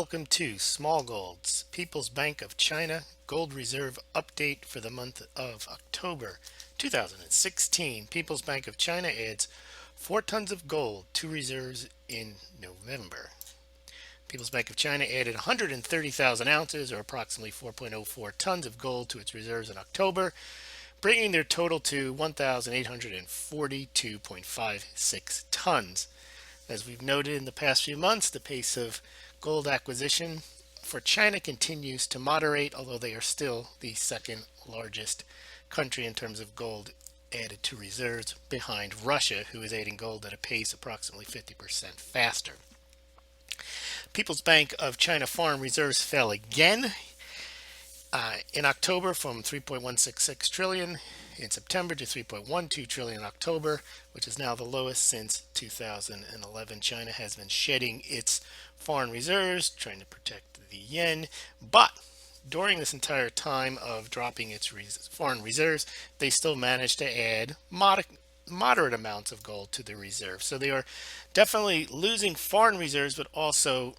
welcome to Smaulgld's People's Bank of China Gold Reserve Update for the month of October 2016. People's Bank of China adds 4 tons of gold to reserves in November. People's Bank of China added 130,000 ounces, or approximately 4.04 tons of gold to its reserves in October, bringing their total to 1,842.56 tons. As we've noted in the past few months, the pace of gold acquisition for China continues to moderate, although they are still the second largest country in terms of gold added to reserves, behind Russia, who is adding gold at a pace approximately 50% faster. People's Bank of China foreign reserves fell again in October from 3.166 trillion in September to 3.12 trillion in October, which is now the lowest since 2011. China has been shedding its foreign reserves, trying to protect the yen, but during this entire time of dropping its foreign reserves, they still managed to add moderate amounts of gold to the reserve. So they are definitely losing foreign reserves, but also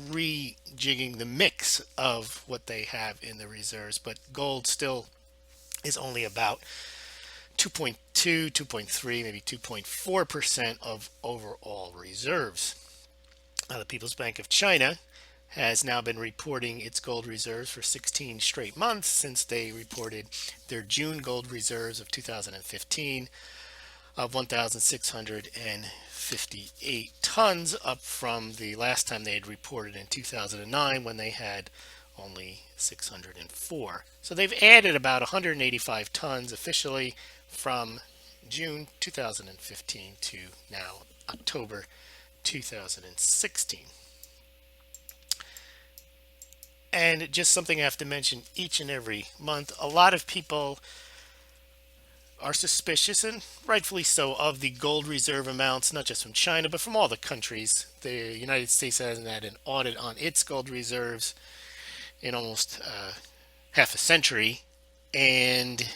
rejigging the mix of what they have in the reserves. But gold still is only about 2.2, 2.3, maybe 2.4% of overall reserves. The People's Bank of China has now been reporting its gold reserves for 16 straight months since they reported their June gold reserves of 2015 of 1,658 tons, up from the last time they had reported in 2009 when they had only 604. So they've added about 185 tons officially from June 2015 to now October 2016. And just something I have to mention each and every month, a lot of people are suspicious, and rightfully so, of the gold reserve amounts, not just from China, but from all the countries. The United States hasn't had an audit on its gold reserves in almost half a century, and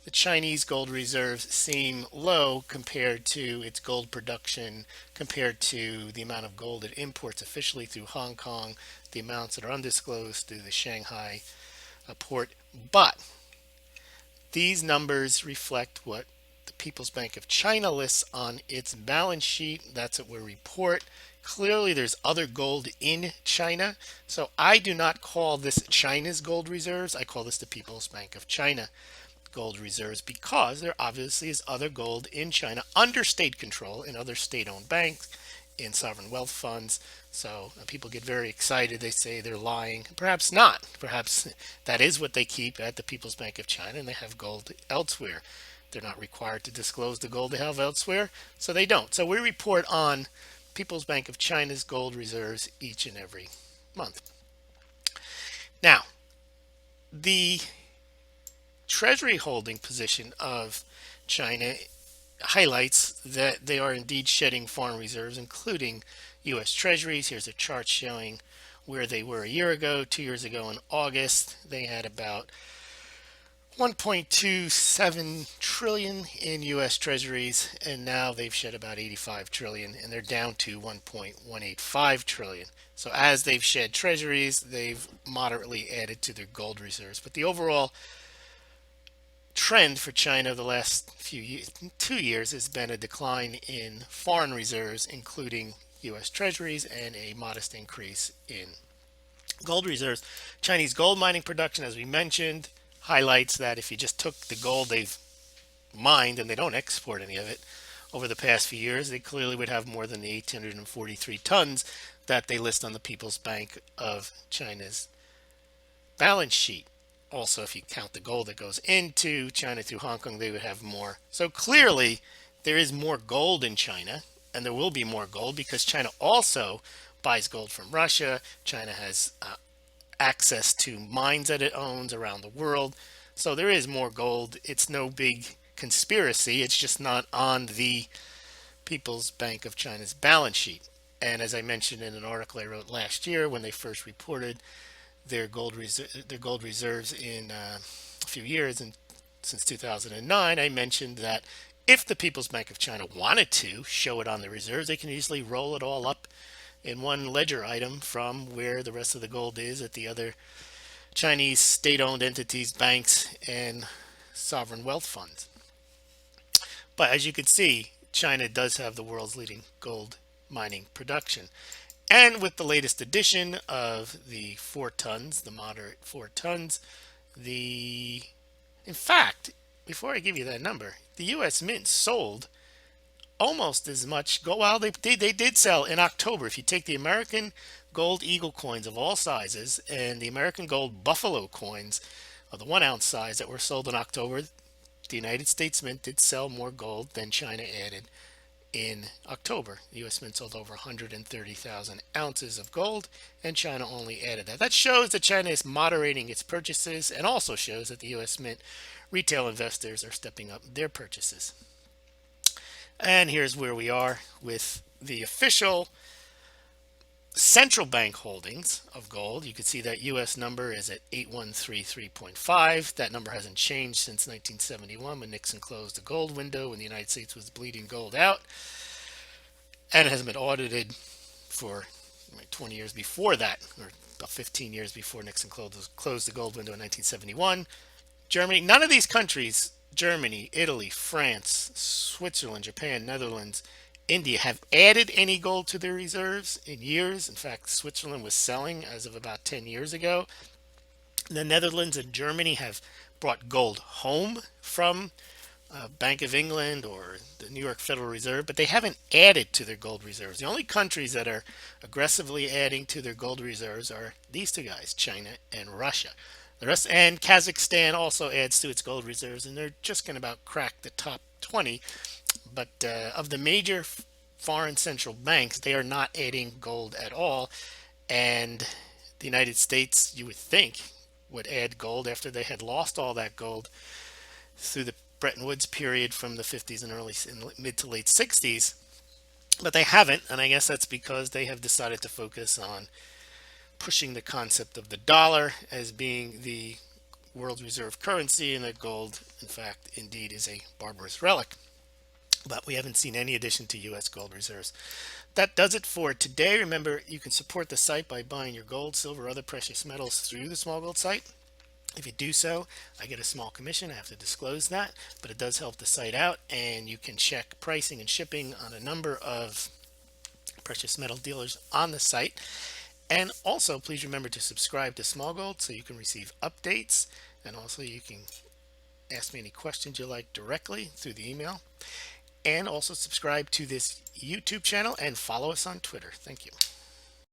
the Chinese gold reserves seem low compared to its gold production, compared to the amount of gold it imports officially through Hong Kong, the amounts that are undisclosed through the Shanghai port. But these numbers reflect what the People's Bank of China lists on its balance sheet. That's what we report. Clearly, there's other gold in China. So I do not call this China's gold reserves. I call this the People's Bank of China gold reserves, because there obviously is other gold in China under state control in other state-owned banks, in sovereign wealth funds. So people get very excited. They say they're lying. Perhaps not. Perhaps that is what they keep at the People's Bank of China, and they have gold elsewhere. They're not required to disclose the gold they have elsewhere, so they don't. So we report on People's Bank of China's gold reserves each and every month. Now, the Treasury holding position of China highlights that they are indeed shedding foreign reserves, including U.S. Treasuries. Here's a chart showing where they were a year ago. 2 years ago in August, they had about 1.27 trillion in U.S. Treasuries, and now they've shed about 85 trillion, and they're down to 1.185 trillion. So as they've shed Treasuries, they've moderately added to their gold reserves. But the overall trend for China the last 2 years has been a decline in foreign reserves, including U.S. Treasuries, and a modest increase in gold reserves. Chinese gold mining production, as we mentioned, highlights that if you just took the gold they've mined and they don't export any of it over the past few years, they clearly would have more than the 843 tons that they list on the People's Bank of China's balance sheet. Also, if you count the gold that goes into China through Hong Kong, they would have more. So clearly, there is more gold in China, and there will be more gold because China also buys gold from Russia. China has access to mines that it owns around the world. So there is more gold. It's no big conspiracy. It's just not on the People's Bank of China's balance sheet. And as I mentioned in an article I wrote last year, when they first reported their gold reserves in a few years, and since 2009, I mentioned that if the People's Bank of China wanted to show it on the reserves, they can easily roll it all up in one ledger item from where the rest of the gold is at the other Chinese state-owned entities, banks, and sovereign wealth funds. But as you can see, China does have the world's leading gold mining production. And with the latest edition of the 4 tons, the moderate 4 tons, the in fact, before I give you that number, the U.S. Mint sold almost as much gold. Well, they did sell in October. If you take the American gold eagle coins of all sizes and the American gold buffalo coins of the 1 ounce size that were sold in October, the United States Mint did sell more gold than China added in October. The U.S. Mint sold over 130,000 ounces of gold, and China only added that. That shows that China is moderating its purchases, and also shows that the U.S. Mint retail investors are stepping up their purchases. And here's where we are with the official central bank holdings of gold. You can see that U.S. number is at 8133.5. That number hasn't changed since 1971 when Nixon closed the gold window when the United States was bleeding gold out. And it hasn't been audited for 20 years before that, or about 15 years before Nixon closed the gold window in 1971. Germany, none of these countries, Germany, Italy, France, Switzerland, Japan, Netherlands, India, have added any gold to their reserves in years. In fact, Switzerland was selling as of about 10 years ago. The Netherlands and Germany have brought gold home from Bank of England or the New York Federal Reserve, but they haven't added to their gold reserves. The only countries that are aggressively adding to their gold reserves are these two guys, China and Russia. The rest, and Kazakhstan also adds to its gold reserves, and they're just going to about crack the top 20. But of the major foreign central banks, they are not adding gold at all. And the United States, you would think, would add gold after they had lost all that gold through the Bretton Woods period from the 50s and mid to late 60s. But they haven't, and I guess that's because they have decided to focus on pushing the concept of the dollar as being the world reserve currency, and that gold, in fact, indeed is a barbarous relic. But we haven't seen any addition to U.S. gold reserves. That does it for today. Remember, you can support the site by buying your gold, silver, or other precious metals through the Smaulgld site. If you do so, I get a small commission. I have to disclose that, but it does help the site out, and you can check pricing and shipping on a number of precious metal dealers on the site. And also, please remember to subscribe to Smaulgld so you can receive updates, and also you can ask me any questions you like directly through the email. And also subscribe to this YouTube channel and follow us on Twitter. Thank you.